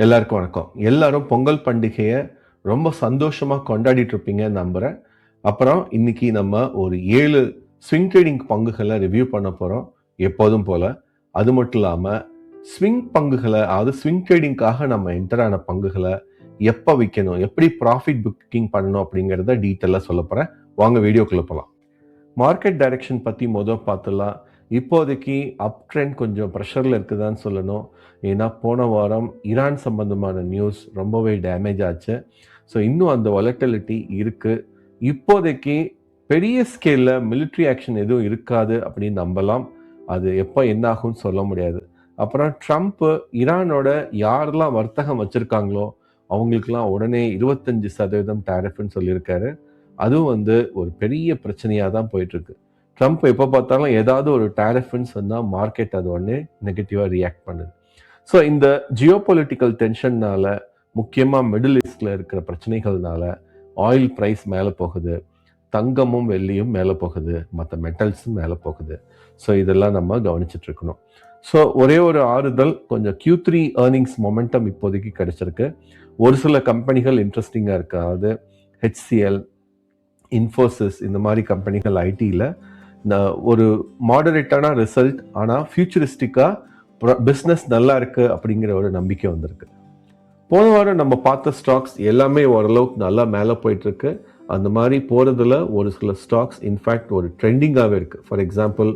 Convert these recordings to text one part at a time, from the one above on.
எல்லாருக்கும் வணக்கம். எல்லாரும் பொங்கல் பண்டிகையை ரொம்ப சந்தோஷமா கொண்டாடிட்டு இருப்பீங்கன்னு நம்புறேன். அப்புறம் இன்னைக்கு நம்ம ஒரு 7 ஸ்விங் ட்ரேடிங் பங்குகளை ரிவ்யூ பண்ண போறோம் எப்போதும் போல. அது மட்டும் இல்லாம ஸ்விங் பங்குகளை, அதாவது ஸ்விங் ட்ரேடிங்காக நம்ம என்டர் ஆன பங்குகளை எப்போ விற்கணும், எப்படி ப்ராஃபிட் புக்கிங் பண்ணணும் அப்படிங்கிறத டீட்டெயிலாக சொல்ல போறேன். வாங்க வீடியோக்குள்ள போகலாம். மார்க்கெட் டைரக்ஷன் பற்றி பார்த்துடலாம். இப்போதைக்கு அப் ட்ரெண்ட் கொஞ்சம் ப்ரெஷரில் இருக்குதான்னு சொல்லணும். ஏன்னா போன வாரம் ஈரான் சம்பந்தமான நியூஸ் ரொம்பவே டேமேஜ் ஆச்சு. ஸோ இன்னும் அந்த வாலட்டிலிட்டி இருக்குது. இப்போதைக்கு பெரிய ஸ்கேலில் மிலிட்ரி ஆக்ஷன் எதுவும் இருக்காது அப்படின்னு நம்பலாம். அது எப்போ என்ன ஆகும்னு சொல்ல முடியாது. அப்புறம் ட்ரம்ப் ஈரானோட யாரெல்லாம் வர்த்தகம் வச்சுருக்காங்களோ அவங்களுக்கெல்லாம் உடனே 25% டேரிஃப்னு சொல்லியிருக்காரு. அதுவும் ஒரு பெரிய பிரச்சனையாக தான் போயிட்டுருக்கு. ட்ரம்ப் எப்போ பார்த்தாலும் ஏதாவது ஒரு டேரிஃப்னு சொன்னால் மார்க்கெட் அது உடனே நெகட்டிவாக ரியாக்ட் பண்ணுது. ஸோ இந்த ஜியோபொலிட்டிக்கல் டென்ஷன்னால, முக்கியமாக மிடில் ஈஸ்டில் இருக்கிற பிரச்சனைகள்னால ஆயில் ப்ரைஸ் மேலே போகுது, தங்கமும் வெள்ளியும் மேலே போகுது, மற்ற மெட்டல்ஸும் மேலே போகுது. ஸோ இதெல்லாம் நம்ம கவனிச்சுட்டு இருக்கணும். ஸோ ஒரே ஒரு ஆறுதல், கொஞ்சம் Q3 ஏர்னிங்ஸ் மொமெண்டம் இப்போதைக்கு கிடைச்சிருக்கு. ஒரு சில கம்பெனிகள் இன்ட்ரெஸ்டிங்காக இருக்காது. HCL, இன்ஃபோசிஸ் இந்த மாதிரி கம்பெனிகள் ஐடியில் ஒரு மாடரேட்டான ரிசல்ட், ஆனால் ஃபியூச்சரிஸ்டிக்காக பிஸ்னஸ் நல்லா இருக்கு அப்படிங்கிற ஒரு நம்பிக்கை வந்திருக்கு. போன வாரம் நம்ம பார்த்த ஸ்டாக்ஸ் எல்லாமே ஓரளவுக்கு நல்லா மேலே போயிட்டு இருக்கு. அந்த மாதிரி போகிறதுல ஒரு சில ஸ்டாக்ஸ் இன்ஃபேக்ட் ஒரு ட்ரெண்டிங்காகவே இருக்கு. For example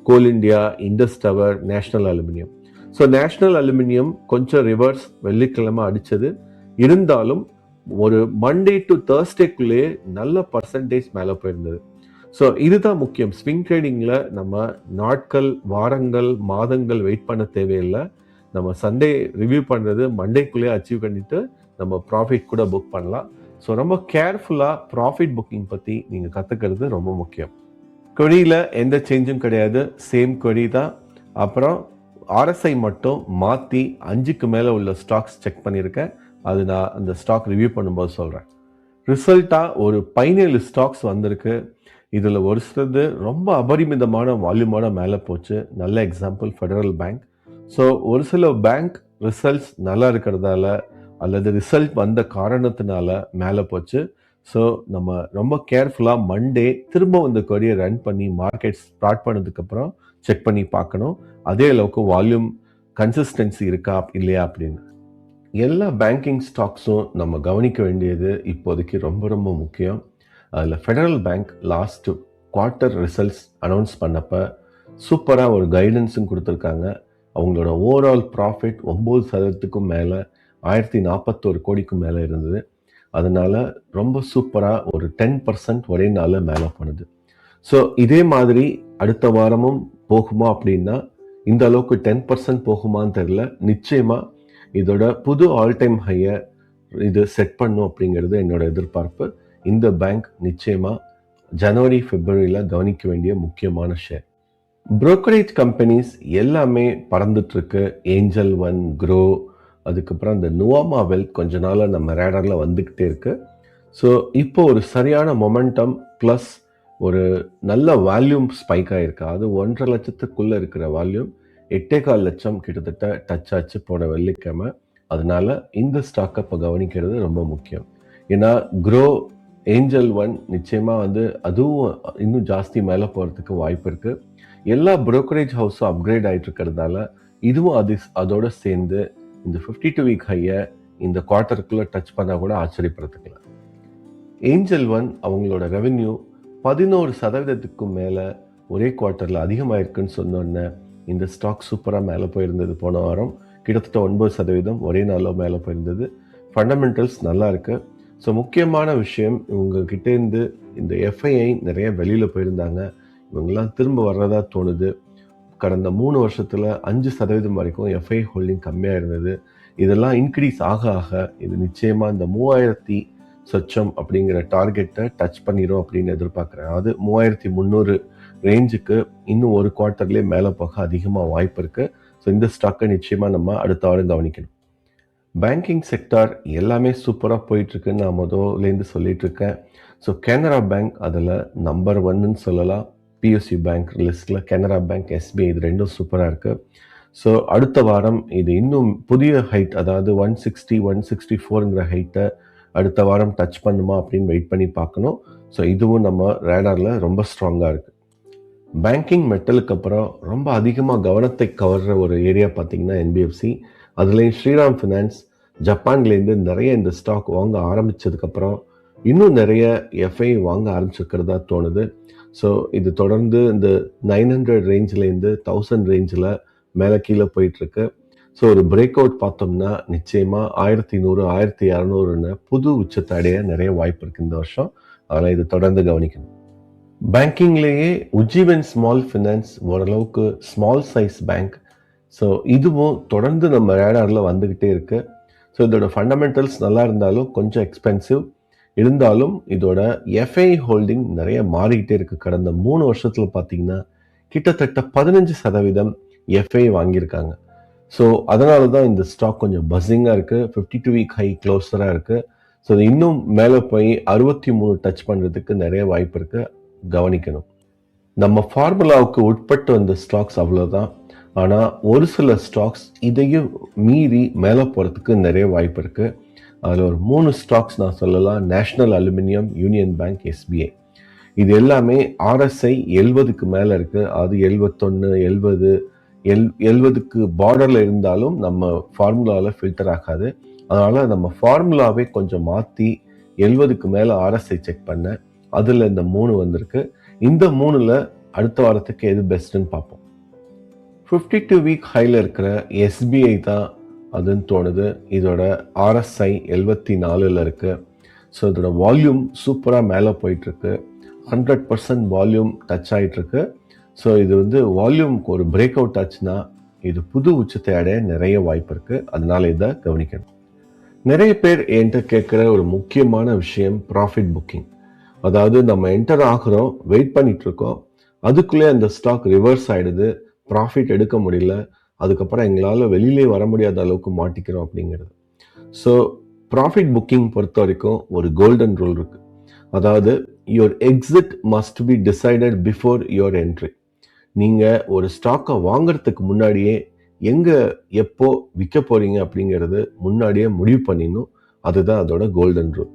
Coal India, Indus Tower, National Aluminium. So National Aluminium கொஞ்சம் ரிவர்ஸ் வெள்ளிக்கிழமை அடிச்சது. இருந்தாலும் ஒரு மண்டே டு தேர்ஸ்டேக்குள்ளேயே நல்ல பர்சன்டேஜ் மேலே போயிருந்தது. ஸோ இதுதான் முக்கியம். ஸ்விங் ட்ரேடிங்கில் நம்ம நாட்கள், வாரங்கள், மாதங்கள் வெயிட் பண்ண தேவையில்லை. நம்ம சண்டே ரிவ்யூ பண்ணுறது மண்டேக்குள்ளேயே அச்சீவ் பண்ணிட்டு நம்ம ப்ராஃபிட் கூட புக் பண்ணலாம். ஸோ ரொம்ப கேர்ஃபுல்லாக ப்ராஃபிட் புக்கிங் பற்றி நீங்கள் கற்றுக்கிறது ரொம்ப முக்கியம். கொரியில் எந்த சேஞ்சும் கிடையாது, சேம் கொரி தான். அப்புறம் RSI மட்டும் மாற்றி 5க்கு மேலே உள்ள ஸ்டாக்ஸ் செக் பண்ணியிருக்கேன். அது நான் அந்த ஸ்டாக் ரிவ்யூ பண்ணும்போது சொல்கிறேன். ரிசல்ட்டாக ஒரு 17 ஸ்டாக்ஸ் வந்திருக்கு. இதில் ஒரு சிலது ரொம்ப அபரிமிதமான வால்யூமோட மேலே போச்சு. நல்ல எக்ஸாம்பிள் ஃபெடரல் பேங்க். ஸோ ஒரு சில பேங்க் ரிசல்ட்ஸ் நல்லா இருக்கிறதால அல்லது ரிசல்ட் வந்த காரணத்தினால மேலே போச்சு. ஸோ நம்ம ரொம்ப கேர்ஃபுல்லாக மண்டே திரும்ப இந்த கொரியை ரன் பண்ணி மார்க்கெட் ஸ்டார்ட் பண்ணதுக்கப்புறம் செக் பண்ணி பார்க்கணும், அதே அளவுக்கு வால்யூம் கன்சிஸ்டன்சி இருக்கா இல்லையா அப்படின்னு. எல்லா பேங்கிங் ஸ்டாக்ஸும் நம்ம கவனிக்க வேண்டியது இப்போதைக்கு ரொம்ப ரொம்ப முக்கியம். அதில் federal bank last quarter results announce பண்ணப்போ சூப்பராக ஒரு கைடன்ஸும் கொடுத்துருக்காங்க. அவங்களோட ஓவரால் ப்ராஃபிட் 9%க்கும் மேலே, 1041 கோடிக்கும் மேலே இருந்தது. அதனால ரொம்ப சூப்பராக ஒரு 10% ஒரே நாளில் மேலே பண்ணுது. ஸோ இதே மாதிரி அடுத்த வாரமும் போகுமா அப்படின்னா, இந்த அளவுக்கு 10% போகுமான்னு தெரியல. நிச்சயமாக இதோட புது ஆல் டைம் ஹையை இது செட் பண்ணும் அப்படிங்கிறது என்னோட எதிர்பார்ப்பு. இந்த பேங்க் நிச்சயமாக ஜனவரி, பிப்ரவரியில் கவனிக்க வேண்டிய முக்கியமான ஷேர். புரோக்கரேஜ் கம்பெனிஸ் எல்லாமே பறந்துட்டு இருக்கு. ஏஞ்சல் ஒன், க்ரோ, அதுக்கப்புறம் இந்த நுவாமா வெல்த் கொஞ்ச நாளாக நம்ம ரேடரில் வந்துக்கிட்டே இருக்கு. ஸோ இப்போ ஒரு சரியான மொமெண்டம் ப்ளஸ் ஒரு நல்ல வால்யூம் ஸ்பைக் ஆகிருக்கு. அது 1.5 லட்சத்துக்குள்ளே இருக்கிற வால்யூம் 8.25 லட்சம் கிட்டத்தட்ட டச் ஆச்சு போன வெள்ளிக்கிழமை. அதனால இந்த ஸ்டாக்கை இப்போ கவனிக்கிறது ரொம்ப முக்கியம். ஏன்னா க்ரோ, ஏஞ்சல் ஒன் நிச்சயமாக அதுவும் இன்னும் ஜாஸ்தி மேலே போகிறதுக்கு வாய்ப்பு இருக்குது. எல்லா புரோக்கரேஜ் ஹவுஸும் அப்கிரேட் ஆகிட்டு இருக்கிறதால இதுவும் அதோட சேர்ந்து இந்த 52 வீக் ஹையை இந்த குவார்ட்டருக்குள்ளே டச் பண்ணால் கூட ஆச்சரியப்படுறதுக்கலாம். ஏஞ்சல் ஒன் அவங்களோட ரெவென்யூ 11% மேலே ஒரே குவார்ட்டரில் அதிகமாயிருக்குன்னு சொன்னோன்னே இந்த ஸ்டாக் சூப்பராக மேலே போயிருந்தது. போன வாரம் கிட்டத்தட்ட 9% ஒரே நாளில் மேலே போயிருந்தது. ஃபண்டமெண்டல்ஸ் நல்லா இருக்கு. ஸோ முக்கியமான விஷயம், இவங்ககிட்டேருந்து இந்த FII நிறைய வெளியில் போயிருந்தாங்க. இவங்கெல்லாம் திரும்ப வர்றதா தோணுது. கடந்த 3 வருஷத்தில் 5% வரைக்கும் FII ஹோல்டிங் கம்மியாக இருந்தது. இதெல்லாம் இன்க்ரீஸ் ஆக ஆக இது நிச்சயமாக இந்த 3000 சொச்சம் அப்படிங்கிற டார்கெட்டை டச் பண்ணிடும் அப்படின்னு எதிர்பார்க்குறேன். அது 3300 ரேஞ்சுக்கு இன்னும் ஒரு குவார்ட்டர்லேயே மேலே போக அதிகமாக வாய்ப்பு இருக்குது. ஸோ இந்த ஸ்டாக்கை நிச்சயமாக நம்ம அடுத்த வாரம் கவனிக்கணும். பேங்கிங் செக்டார் எல்லாமே சூப்பராக போயிட்டுருக்குன்னு நான் முதலேருந்து சொல்லிட்டு இருக்கேன். ஸோ கனரா பேங்க் அதில் நம்பர் 1ன்னு சொல்லலாம். PSU பேங்க் லிஸ்ட்டில் கனரா பேங்க், SBI இது ரெண்டும் சூப்பராக இருக்குது. ஸோ அடுத்த வாரம் இது இன்னும் புதிய ஹைட், அதாவது 160 164ங்கிற ஹைட்டை அடுத்த வாரம் டச் பண்ணுமா அப்படின்னு வெயிட் பண்ணி பார்க்கணும். ஸோ இதுவும் நம்ம ரேடாரில் ரொம்ப ஸ்ட்ராங்காக இருக்குது. பேங்கிங் மெட்டலுக்கு அப்புறம் ரொம்ப அதிகமாக கவனத்தை கவர்ற ஒரு ஏரியா பார்த்தீங்கன்னா என்பிஎஃப்சி. அதுலேயும் ஸ்ரீராம் ஃபினான்ஸ் ஜப்பான்லேருந்து நிறைய இந்த ஸ்டாக் வாங்க ஆரம்பித்ததுக்கப்புறம் இன்னும் நிறைய எஃப்ஐ வாங்க ஆரம்பிச்சிருக்கிறதா தோணுது. ஸோ இது தொடர்ந்து இந்த 900 ரேஞ்சிலேருந்து 1000 ரேஞ்சில் மேலே கீழே போயிட்டுருக்கு. ஸோ ஒரு பிரேக் அவுட் பார்த்தோம்னா நிச்சயமாக 1100 1200ன்னு புது உச்சத்தை அடைய நிறைய வாய்ப்பு இருக்குது இந்த வருஷம். அதனால் இது தொடர்ந்து கவனிக்கணும். பேங்கிங்லேயே உஜ்ஜீவன் ஸ்மால் ஃபினான்ஸ் ஓரளவுக்கு ஸ்மால் சைஸ் பேங்க். ஸோ இதுவும் தொடர்ந்து நம்ம ரேடாரில் வந்துக்கிட்டே இருக்கு. ஸோ இதோட ஃபண்டமெண்டல்ஸ் நல்லா இருந்தாலும் கொஞ்சம் எக்ஸ்பென்சிவ் இருந்தாலும் இதோட எஃப்ஐ ஹோல்டிங் நிறைய மாறிக்கிட்டே இருக்கு. கடந்த 3 வருஷத்தில் பார்த்தீங்கன்னா கிட்டத்தட்ட 15% எஃப்ஐ வாங்கியிருக்காங்க. ஸோ அதனால தான் இந்த ஸ்டாக் கொஞ்சம் பஸ்ஸிங்காக இருக்குது. 52 வீக் ஹை க்ளோஸராக இருக்குது. ஸோ இது இன்னும் மேலே போய் 63 டச் பண்ணுறதுக்கு நிறைய வாய்ப்பு இருக்குது, கவனிக்கணும். நம்ம ஃபார்முலாவுக்கு உட்பட்டு வந்த ஸ்டாக்ஸ் அவ்வளோதான். ஆனால் ஒரு சில ஸ்டாக்ஸ் இதையும் மீறி மேலே போகிறதுக்கு நிறைய வாய்ப்பு இருக்குது. அதில் ஒரு 3 ஸ்டாக்ஸ் நான் சொல்லலாம். National aluminium, union bank, SBI. இது எல்லாமே ஆர்எஸ்ஐ 70க்கு மேலே இருக்குது. அது 71 70க்கு பார்டரில் இருந்தாலும் நம்ம ஃபார்முலாவில் ஃபில்டர் ஆகாது. அதனால் நம்ம ஃபார்முலாவே கொஞ்சம் மாற்றி 70க்கு மேலே ஆர்எஸ்ஐ செக் பண்ணேன். அதில் இந்த 3 வந்திருக்கு. இந்த 3ல் அடுத்த வாரத்துக்கு எது பெஸ்ட்டுன்னு பார்ப்போம். 52 வீக் ஹையில் இருக்கிற எஸ்பிஐ தான் அதுன்னு தோணுது. இதோட ஆர்எஸ்ஐ 74ல் இருக்குது. ஸோ இதோட வால்யூம் சூப்பராக மேலே போயிட்டுருக்கு. 100% வால்யூம் டச் ஆகிட்டுருக்கு. ஸோ இது வந்து வால்யூம்க்கு ஒரு பிரேக் அவுட் ஆச்சுன்னா இது புது உச்சத்தை அடைய நிறைய வாய்ப்பு இருக்குது. அதனால இதை கவனிக்கணும். நிறைய பேர் என்கிட்ட கேட்குற ஒரு முக்கியமான விஷயம் ப்ராஃபிட் புக்கிங். அதாவது நம்ம என்டர் ஆகிறோம், வெயிட் பண்ணிட்டு இருக்கோம், அதுக்குள்ளே அந்த ஸ்டாக் ரிவர்ஸ் ஆகிடுது, ப்ராஃபிட் எடுக்க முடியல, அதுக்கப்புறம் எங்களால் வெளியிலே வர முடியாத அளவுக்கு மாட்டிக்கிறோம் அப்படிங்கிறது. ஸோ ப்ராஃபிட் புக்கிங் பொறுத்த வரைக்கும் ஒரு கோல்டன் ரூல் இருக்கு. அதாவது your exit must be decided before your entry. நீங்கள் ஒரு ஸ்டாக்கை வாங்குறதுக்கு முன்னாடியே எங்கே எப்போ விற்க போறீங்க அப்படிங்கிறது முன்னாடியே முடிவு பண்ணிடணும். அதுதான் அதோட கோல்டன் ரூல்.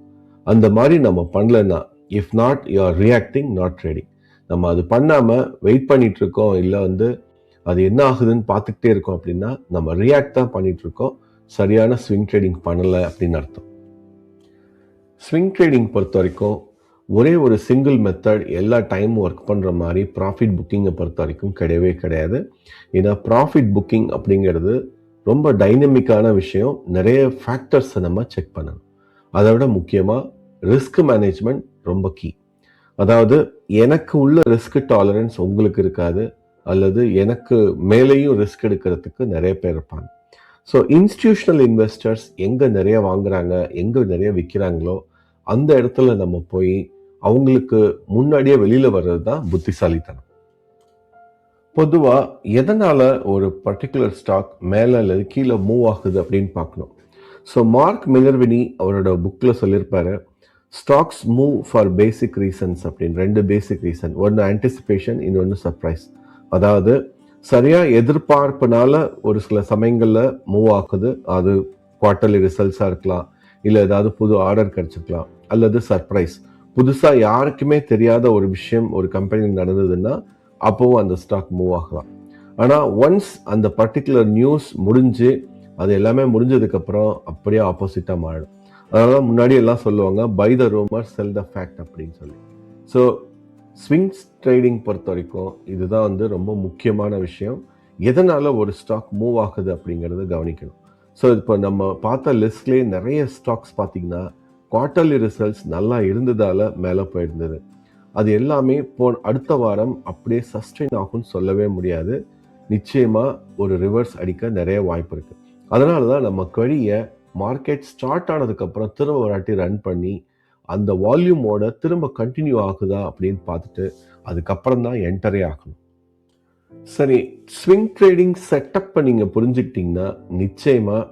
அந்த மாதிரி நம்ம பண்ணலன்னா, if not you are reacting not trading. நம்ம அது பண்ணாமல் வெயிட் பண்ணிட்டு இருக்கோம், இல்லை வந்து அது என்ன ஆகுதுன்னு பார்த்துக்கிட்டே இருக்கோம் அப்படின்னா நம்ம ரியாக்ட் தான் பண்ணிட்டு இருக்கோம், சரியான ஸ்விங் ட்ரேடிங் பண்ணலை அப்படின்னு அர்த்தம். ஸ்விங் ட்ரேடிங் பொறுத்த வரைக்கும் ஒரே ஒரு சிங்கிள் மெத்தட் எல்லா டைமும் ஒர்க் பண்ணுற மாதிரி ப்ராஃபிட் புக்கிங்கை பொறுத்த வரைக்கும் கிடையவே கிடையாது. ஏன்னா ப்ராஃபிட் புக்கிங் அப்படிங்கிறது ரொம்ப டைனமிக்கான விஷயம். நிறைய ஃபேக்டர்ஸை நம்ம செக் பண்ணணும். அதை விட முக்கியமாக ரிஸ்க் மேனேஜ்மெண்ட் ரொம்ப கீ. அதாவது எனக்கு உள்ள ரிஸ்க் டாலரன்ஸ் உங்களுக்கு இருக்காது, அல்லது எனக்கு மேலேயும் ரிஸ்க் எடுக்கிறதுக்கு நிறைய பேர் இருப்பாங்க. ஸோ இன்ஸ்டிடியூஷனல் இன்வெஸ்டர்ஸ் எங்கே நிறைய வாங்குறாங்க, எங்கே நிறைய விற்கிறாங்களோ அந்த இடத்துல நம்ம போய் அவங்களுக்கு முன்னாடியே வெளியில் வர்றது தான் புத்திசாலித்தனம். பொதுவாக எதனால் ஒரு பர்டிகுலர் ஸ்டாக் மேலே அல்லது கீழே மூவ் ஆகுது அப்படின்னு பார்க்கணும். ஸோ மார்க் மினர்வினி அவரோட புக்கில் சொல்லியிருப்பாரு, stocks move for basic reasons அப்படின்னு. 2 பேசிக் ரீசன். ஒன்று ஆன்டிசிபேஷன், இன்னொன்று சர்ப்ரைஸ். அதாவது சரியாக எதிர்பார்ப்புனால ஒரு சில சமயங்களில் மூவ் ஆகுது. அது குவார்ட்டர்லி ரிசல்ட்ஸாக இருக்கலாம், இல்லை ஏதாவது புது ஆர்டர் கிடைச்சிருக்கலாம், அல்லது சர்ப்ரைஸ், புதுசாக யாருக்குமே தெரியாத ஒரு விஷயம் ஒரு கம்பெனியில் நடந்ததுன்னா அப்போவும் அந்த ஸ்டாக் மூவ் ஆகலாம். ஆனால் ஒன்ஸ் அந்த பர்டிகுலர் நியூஸ் முடிஞ்சு அது எல்லாமே முடிஞ்சதுக்கப்புறம் அப்படியே ஆப்போசிட்டாக மாறிடும். அதனால தான் முன்னாடி எல்லாம் சொல்லுவாங்க, by the rumour sell the fact அப்படின்னு சொல்லி. ஸோ ஸ்விங்ஸ் ட்ரேடிங் பொறுத்த வரைக்கும் இதுதான் வந்து ரொம்ப முக்கியமான விஷயம். எதனால் ஒரு ஸ்டாக் மூவ் ஆகுது அப்படிங்கிறத கவனிக்கணும். ஸோ இப்போ நம்ம பார்த்த லிஸ்ட்லேயே நிறைய ஸ்டாக்ஸ் பார்த்தீங்கன்னா குவார்ட்டர்லி ரிசல்ட்ஸ் நல்லா இருந்ததால் மேலே போயிருந்தது. அது எல்லாமே அடுத்த வாரம் அப்படியே சஸ்டெயின் ஆகும்னு சொல்லவே முடியாது. நிச்சயமாக ஒரு ரிவர்ஸ் அடிக்க நிறைய வாய்ப்பு இருக்குது. அதனால தான் நம்ம query-ய மார்க்கெட் ஸ்டார்ட் ஆனதுக்கப்புறம் திரும்ப ஒரு வாட்டி ரன் பண்ணி அந்த வால்யூமோட திரும்ப கண்டினியூ ஆகுதா அப்படின்னு பார்த்துட்டு அதுக்கப்புறம் தான் என்டரே ஆகணும். சரி, ஸ்விங் ட்ரேடிங் செட்டப்பை நீங்கள் புரிஞ்சுக்கிட்டீங்கன்னா நிச்சயமாக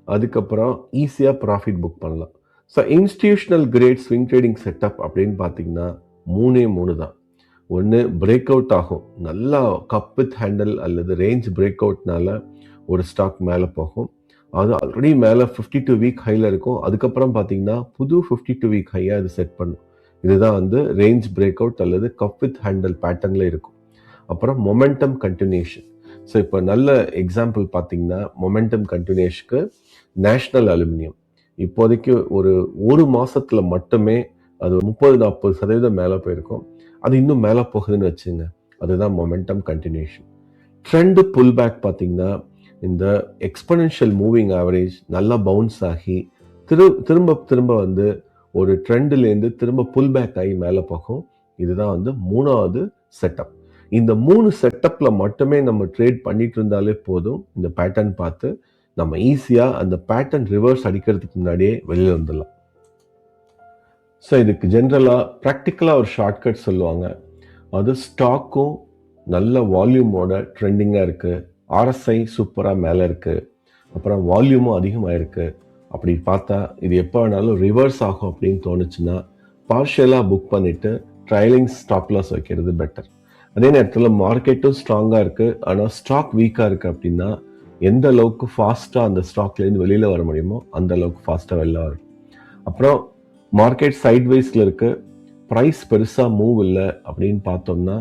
அதுக்கப்புறம் ஈஸியாக ப்ராஃபிட் புக் பண்ணலாம். So institutional great swing trading setup அப்படின்னு பார்த்தீங்கன்னா 3 தான். ஒன்று பிரேக் அவுட் ஆகும், நல்லா கப் வித் ஹேண்டில் அல்லது ரேஞ்ச் பிரேக் அவுட்னால ஒரு ஸ்டாக் மேலே போகும். அது ஆல்ரெடி மேலே 52 வீக் ஹையில் இருக்கும். அதுக்கப்புறம் பார்த்தீங்கன்னா புது 52 வீக் ஹையாக அது செட் பண்ணும். இதுதான் வந்து ரேஞ்ச் பிரேக் அவுட் அல்லது கப் வித் ஹேண்டில் பேட்டர்னில் இருக்கும். அப்புறம் மொமெண்டம் கண்டினியூஷன். ஸோ இப்போ நல்ல எக்ஸாம்பிள் பார்த்தீங்கன்னா மொமெண்டம் கண்டினியூஷனுக்கு நேஷ்னல் அலுமினியம் இப்போதைக்கு ஒரு மாசத்துல மட்டுமே அது 30-40% மேலே போயிருக்கும். அது இன்னும் மேலே போகுதுன்னு வச்சுங்க. அதுதான் momentum continuation. Trend pull back பார்த்தீங்கன்னா இந்த எக்ஸ்பனென்ஷியல் மூவிங் ஆவரேஜ் நல்லா பவுன்ஸ் ஆகி திரும்ப வந்து ஒரு ட்ரெண்ட்லேருந்து திரும்ப புல் பேக் ஆகி மேலே போகும். இதுதான் வந்து 3வது செட்டப். இந்த 3 செட்டப்ல மட்டுமே நம்ம ட்ரேட் பண்ணிட்டு இருந்தாலே போதும். இந்த பேட்டர்ன் பார்த்து நம்ம ஈஸியா அந்த பேட்டர்ன் ரிவர்ஸ் அடிக்கிறதுக்கு முன்னாடியே வெளியில வந்துடலாம். ஸோ இதுக்கு ஜென்ரலா ப்ராக்டிக்கலா ஒரு ஷார்ட்கட் சொல்லுவாங்க. அது ஸ்டாக்கும் நல்ல வால்யூமோட ட்ரெண்டிங்காக இருக்கு, ஆர்எஸ்ஐ சூப்பராக மேலே இருக்கு, அப்புறம் வால்யூமும் அதிகமாக இருக்கு. அப்படி பார்த்தா இது எப்போ வேணாலும் ரிவர்ஸ் ஆகும் அப்படின்னு தோணுச்சுன்னா பார்ஷியலாக புக் பண்ணிட்டு ட்ரையலிங் ஸ்டாப் லாஸ் வைக்கிறது பெட்டர். அதே நேரத்தில் மார்க்கெட்டும் ஸ்ட்ராங்காக இருக்கு, ஆனால் ஸ்டாக் வீக்காக இருக்கு அப்படின்னா எந்த அளவுக்கு ஃபாஸ்ட்டாக அந்த ஸ்டாக்லேருந்து வெளியில் வர முடியுமோ அந்த அளவுக்கு ஃபாஸ்ட்டாக வெளில வரும். அப்புறம் மார்க்கெட் சைட்வைஸில் இருக்கு, ப்ரைஸ் பெருசாக மூவ் இல்லை அப்படின்னு பார்த்தோம்னா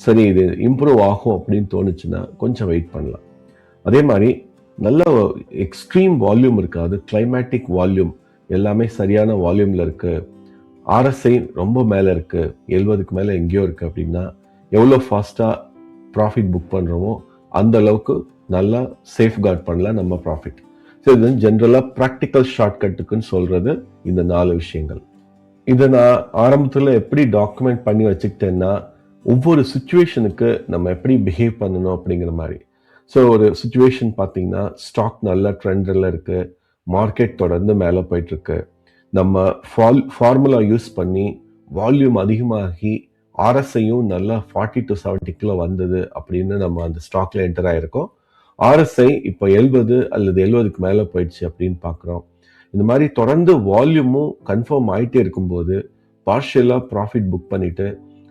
சரி இது இம்ப்ரூவ் ஆகும் அப்படின்னு தோணுச்சுன்னா கொஞ்சம் வெயிட் பண்ணலாம். அதே மாதிரி நல்ல எக்ஸ்ட்ரீம் வால்யூம் இருக்காது, கிளைமேட்டிக் வால்யூம் எல்லாமே சரியான வால்யூமில் இருக்கு, ஆர்எஸ்ஐ ரொம்ப மேலே இருக்கு, 70க்கு மேலே எங்கேயோ இருக்கு அப்படின்னா எவ்வளோ ஃபாஸ்ட்டாக ப்ராஃபிட் புக் பண்ணுறோமோ அந்த அளவுக்கு நல்லா சேஃப்கார்ட் பண்ணலாம் நம்ம ப்ராஃபிட். ஸோ இது ஜென்ரலாக ப்ராக்டிக்கல் ஷார்ட்கட்டுக்குன்னு சொல்கிறது இந்த 4 விஷயங்கள். இதை நான் ஆரம்பத்தில் எப்படி டாக்குமெண்ட் பண்ணி வச்சுக்கிட்டேன்னா ஒவ்வொரு சுச்சுவேஷனுக்கு நம்ம எப்படி பிஹேவ் பண்ணணும் அப்படிங்கிற மாதிரி. ஸோ ஒரு சுச்சுவேஷன் பார்த்தீங்கன்னா ஸ்டாக் நல்ல ட்ரெண்டில் இருக்கு, மார்க்கெட் தொடர்ந்து மேலே போயிட்டு இருக்கு, நம்ம ஃபார்முலா யூஸ் பண்ணி வால்யூம் அதிகமாகி ஆர்எஸ்ஐயும் நல்லா 40 to 70 வந்தது அப்படின்னு நம்ம அந்த ஸ்டாக்ல என்டர் ஆயிருக்கோம். ஆர்எஸ்ஐ இப்போ 70 அல்லது 70க்கு மேலே போயிடுச்சு அப்படின்னு பார்க்குறோம். இந்த மாதிரி தொடர்ந்து வால்யூமும் கன்ஃபார்ம் ஆகிட்டே இருக்கும்போது பார்ஷியலாக ப்ராஃபிட் புக் பண்ணிட்டு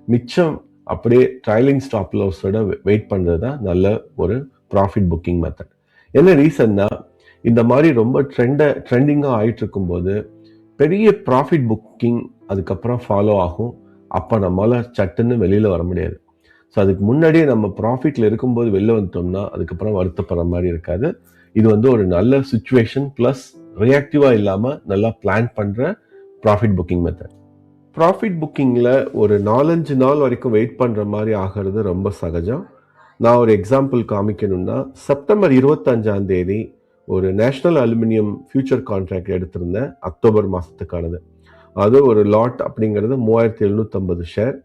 மிச்சம் அப்படியே ட்ரையலிங் ஸ்டாப் லாஸோட வெயிட் பண்ணுறது தான் நல்ல ஒரு ப்ராஃபிட் புக்கிங் மெத்தட். என்ன ரீசன்னா இந்த மாதிரி ரொம்ப ட்ரெண்டிங்காக ஆகிட்டு இருக்கும்போது பெரிய ப்ராஃபிட் புக்கிங் அதுக்கப்புறம் ஃபாலோ ஆகும். அப்போ நம்மளால் சட்டுன்னு வெளியில் வர முடியாது. ஸோ அதுக்கு முன்னாடியே நம்ம ப்ராஃபிட்டில் இருக்கும்போது வெளில வந்துட்டோம்னா அதுக்கப்புறம் வருத்தப்படுற மாதிரி இருக்காது. இது வந்து ஒரு நல்ல சுச்சுவேஷன் ப்ளஸ் ரியாக்டிவாக இல்லாமல் நல்லா பிளான் பண்ணுற ப்ராஃபிட் புக்கிங் மெத்தட். ப்ராஃபிட் புக்கிங்கில் ஒரு 4-5 நாள் வரைக்கும் வெயிட் பண்ணுற மாதிரி ஆகிறது ரொம்ப சகஜம். நான் ஒரு எக்ஸாம்பிள் காமிக்கணும்னா செப்டம்பர் 25ஆம் தேதி ஒரு நேஷ்னல் அலுமினியம் ஃபியூச்சர் கான்ட்ராக்ட் எடுத்திருந்தேன், அக்டோபர் மாதத்துக்கானது. அது ஒரு லாட் அப்படிங்கிறது 3750 ஷேர்.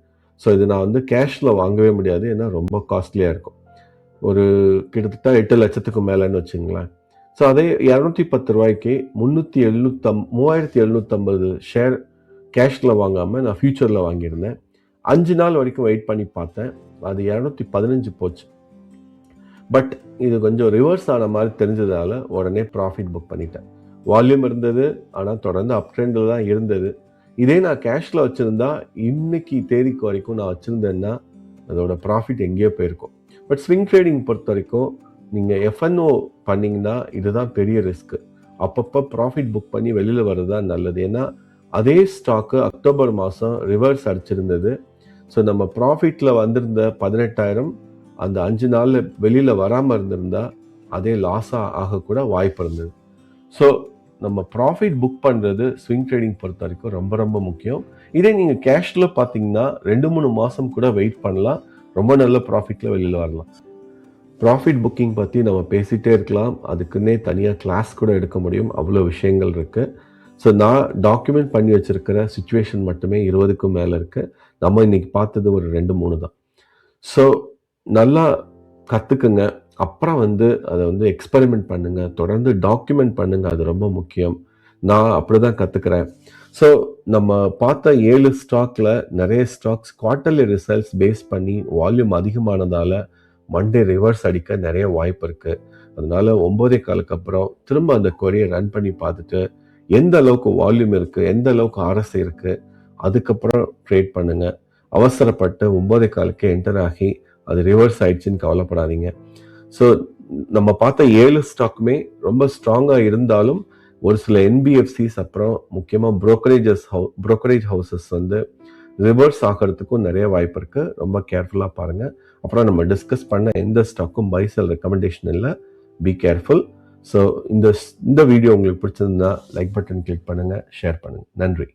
ஸோ இது நான் வந்து கேஷில் வாங்கவே முடியாது, ஏன்னா ரொம்ப காஸ்ட்லியாக இருக்கும். ஒரு கிட்டத்தட்ட 8 லட்சத்துக்கு மேலேன்னு வச்சுங்களேன். ஸோ அதே 210 ரூபாய்க்கு 3750 ஷேர் கேஷில் வாங்காமல் நான் ஃபியூச்சரில் வாங்கியிருந்தேன். 5 நாள் வரைக்கும் வெயிட் பண்ணி பார்த்தேன், அது 215 போச்சு. பட் இது கொஞ்சம் ரிவர்ஸ் ஆன மாதிரி தெரிஞ்சதால உடனே ப்ராஃபிட் புக் பண்ணிட்டேன். வால்யூம் இருந்தது, ஆனால் தொடர்ந்து அப் ட்ரெண்டில் தான் இருந்தது. இதே நான் கேஷில் வச்சுருந்தா இன்னைக்கு தேதிக்கு வரைக்கும் நான் வச்சுருந்தேன்னா அதோட ப்ராஃபிட் எங்கேயோ போயிருக்கும். பட் ஸ்விங் ட்ரேடிங் பொறுத்த வரைக்கும் நீங்கள் எஃப்என்ஓ பண்ணிங்கன்னா இதுதான் பெரிய ரிஸ்க்கு. அப்பப்போ ப்ராஃபிட் புக் பண்ணி வெளியில் வர்றது தான் நல்லது. ஏன்னா அதே ஸ்டாக்கு அக்டோபர் மாதம் ரிவர்ஸ் அடிச்சிருந்தது. ஸோ நம்ம ப்ராஃபிட்டில் வந்திருந்த 18,000 அந்த 5 நாளில் வெளியில் வராமல் இருந்திருந்தா அதே லாஸாக ஆகக்கூட வாய்ப்பு இருந்தது. ஸோ நம்ம ப்ராஃபிட் புக் பண்ணுறது ஸ்விங் ட்ரேடிங் பொறுத்த வரைக்கும் ரொம்ப ரொம்ப முக்கியம். இதே நீங்கள் கேஷில் பார்த்தீங்கன்னா 2-3 மாதம் கூட வெயிட் பண்ணலாம், ரொம்ப நல்ல ப்ராஃபிட்டில் வெளியில் வரலாம். ப்ராஃபிட் புக்கிங் பற்றி நம்ம பேசிகிட்டே இருக்கலாம், அதுக்குன்னே தனியாக கிளாஸ் கூட எடுக்க முடியும், அவ்வளோ விஷயங்கள் இருக்குது. ஸோ நான் டாக்குமெண்ட் பண்ணி வச்சுருக்கிற சுச்சுவேஷன் மட்டுமே 20க்கும் மேலே இருக்குது. நம்ம இன்னைக்கு பார்த்தது ஒரு 2-3 தான். ஸோ நல்லா கற்றுக்குங்க, அப்புறம் வந்து அதை வந்து எக்ஸ்பெரிமெண்ட் பண்ணுங்க, தொடர்ந்து டாக்குமெண்ட் பண்ணுங்க, அது ரொம்ப முக்கியம். நான் அப்படிதான் கற்றுக்கிறேன். ஸோ நம்ம பார்த்த 7 ஸ்டாக்ல நிறைய ஸ்டாக்ஸ் குவார்ட்டர்லி ரிசல்ட்ஸ் பேஸ் பண்ணி வால்யூம் அதிகமானதால மண்டே ரிவர்ஸ் அடிக்க நிறைய வாய்ப்பு இருக்கு. அதனால 9:15 அப்புறம் திரும்ப அந்த கொரியை ரன் பண்ணி பார்த்துட்டு எந்த அளவுக்கு வால்யூம் இருக்கு, எந்த அளவுக்கு ஆர்எஸ்ஐ இருக்கு, அதுக்கப்புறம் ட்ரேட் பண்ணுங்க. அவசரப்பட்டு 9:15க்கே என்டர் ஆகி அது ரிவர்ஸ் ஆயிடுச்சுன்னு கவலைப்படாதீங்க. ஸோ நம்ம பார்த்த 7 ஸ்டாக்குமே ரொம்ப ஸ்ட்ராங்காக இருந்தாலும் ஒரு சில என்பிஎஃப்சிஸ் அப்புறம் முக்கியமாக brokerage ஹவுசஸ் வந்து ரிவர்ஸ் ஆகிறதுக்கும் நிறைய வாய்ப்பு இருக்குது. ரொம்ப கேர்ஃபுல்லாக பாருங்கள். அப்புறம் நம்ம டிஸ்கஸ் பண்ண எந்த ஸ்டாக்கும் பை செல் ரெக்கமெண்டேஷன் இல்லை. Be careful. ஸோ இந்த வீடியோ உங்களுக்கு பிடிச்சிருந்தா லைக் பட்டன் கிளிக் பண்ணுங்கள், ஷேர் பண்ணுங்கள். நன்றி.